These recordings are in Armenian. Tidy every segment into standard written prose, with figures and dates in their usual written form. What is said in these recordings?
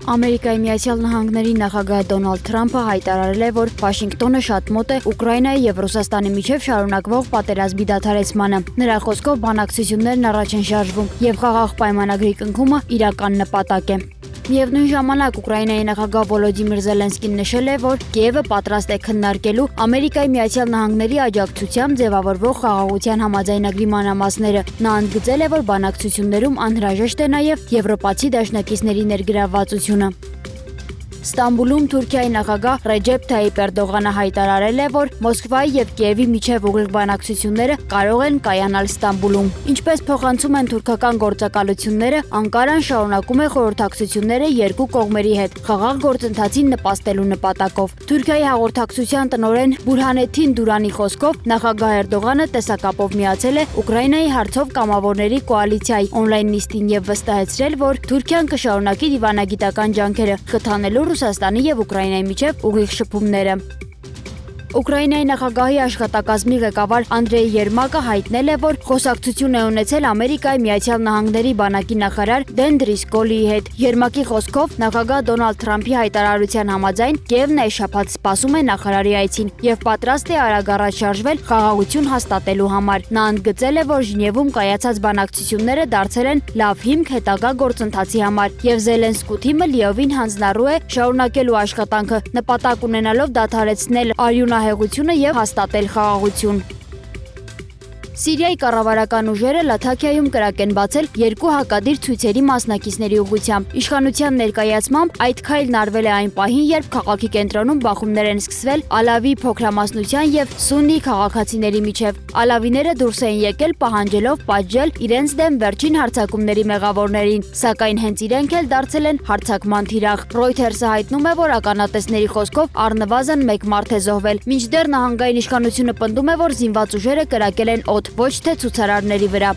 Ամերիկայի Միացյալ Նահանգների նախագահ Դոնալդ Թրամփը հայտարարել է, որ Վաշինգտոնը շատ մոտ է Ուկրաինայի եւ Ռուսաստանի միջև շարունակվող պատերազմի դադարեցմանը։ Նրա խոսքով բանակցություններն առաջ են շարժվում եւ խաղաղ պայմանագրի կնքումը իրական նպատակ է։ Միևնույն ժամանակ Ուկրաինայի նախագահ Վոլոդիմիր Զելենսկին նշել է, որ Կիևը պատրաստ է քննարկելու Ամերիկայի Միացյալ Նահանգների աջակցությամբ ձևավորվող խաղաղության համաձայնագրի մանրամասները։ Նա ընդգծել է, որ բանակցություններում անհրաժեշտ է նաև եվրոպացի դաշնակիցների ներգրավվածությունը։ Ստամբուլում Թուրքիայի նախագահ Ռեջեփ Թայիպ Էրդողանը հայտարարել է, որ Մոսկվայի եւ Կիևի միջև ուղիղ բանակցությունները կարող են կայանալ Ստամբուլում։ Ինչպես փոխանցում են թուրքական գործակալությունները, Անկարան շարունակում է խորհրդակցությունները երկու կողմերի հետ խաղաղ գործընթացին նպաստելու նպատակով։ Թուրքիայի հաղորդակցության տնօրեն Բուրհանեթին Դուրանի խոսքով նախագահ Էրդողանը տեսակապով միացել է Ուկրաինայի հարցով կամավորների կոալիցիայի օնլայն նիստին եւ վստահեցրել, որ Թուրքիան կշարունակի դիվանագիտական ջանքերը խթանելու Ռուսաստանի եւ Ուկրաինայի միջև ուղիղ շփումները։ Ուկրաինայի նախագահի աշխատակազմի ղեկավար Անդրեյ Երմակը հայտնել է, որ խոսակցություն է ունեցել Ամերիկայի Միացյալ Նահանգների բանակի նախարար Դեն Դրիսկոլիի հետ։ Երմակի խոսքով նախագահ Դոնալդ Թրամփի հայտարարության համաձայն Կիևն այս շաբաթ սպասում է նախարարի այցին եւ պատրաստ է արագ առաջ շարժվել խաղաղություն հաստատելու համար։ Նա ընդգծել է, որ Ժնևում կայացած բանակցությունները դարձել են լավ հիմք հետագա գործընթացի համար եւ Զելենսկու թիմը լիովին հանձնառու է շարունակելու աշխատանքը նպատակ ունենալով դադարեցնել արյունահեղությունը եւ հաստատել խաղաղություն։ Սիրիայի կառավարական ուժերը Լաթաքիայում կրակ են բացել երկու հակադիր ցույցերի մասնակիցների ուղղությամբ։ Իշխանության ներկայացմամբ այդ քայլն արվել է այն պահին, երբ քաղաքի կենտրոնում բախումներ են սկսվել Ալավի փոքրամասնության եւ Սուննի քաղաքացիների միջև։ Ալավիները դուրս են եկել պահանջելով պատժել իրենց դեմ վերջին հարձակումների մեղավորներին, սակայն հենց իրենք էլ դարձել են հարձակման թիրախ։ Reuters-ը հայտնում է, որ ականատեսների խոսքով առնվազն 1 մարդ է զոհվել, մինչդեռ նահանգային իշխանությունը պնդում է, որ զինված ուժերը կրակել են օդ, ոչ թե ցուցարարների վրա։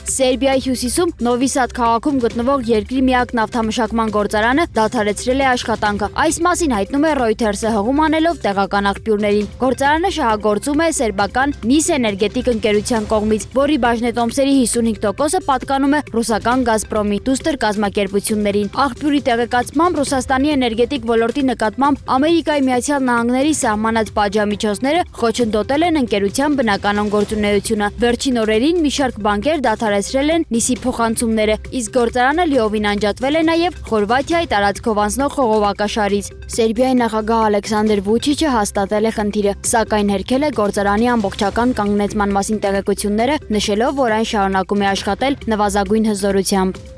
Սերբիայի հյուսիսում Նովի Սադ քաղաքում գտնվող երկրի միակ նավթամշակման գործարանը դադարեցրել է աշխատանքը։ Այս մասին հայտնում է Reuters-ը հղում անելով տեղական աղբյուրներին։ Գործարանը շահագործում է սերբական Nis էներգետիկ ընկերության կողմից, որի բաժնետոմսերի 55%-ը պատկանում է ռուսական Գազպրոմի դուստր կազմակերպություններին։ Աղբյուրի տեղեկացմամբ Ռուսաստանի էներգետիկ ոլորտի նկատմամբ Ամերիկայի Միացյալ Նահանգների սահմանած պատժամիջոցները խոչընդոտել են ընկերության բնականon գործունեությունը։ Վերջին օրերին մի շարք բանկեր դադարեցրել են Նիսի փոխանցումները, իսկ գործարանը լիովին անջատվել է նաև Խորվաթիայի տարածքով անցնող խողովակաշարից։ Սերբիայի նախագահ Ալեքսանդր Վուչիչը հաստատել է խնդիրը, սակայն հերքել է գործարանի ամբողջական կանգնեցման մասին տեղեկությունները, նշելով, որ այն շարունակում է աշխատել նվազագույն հզորությամբ։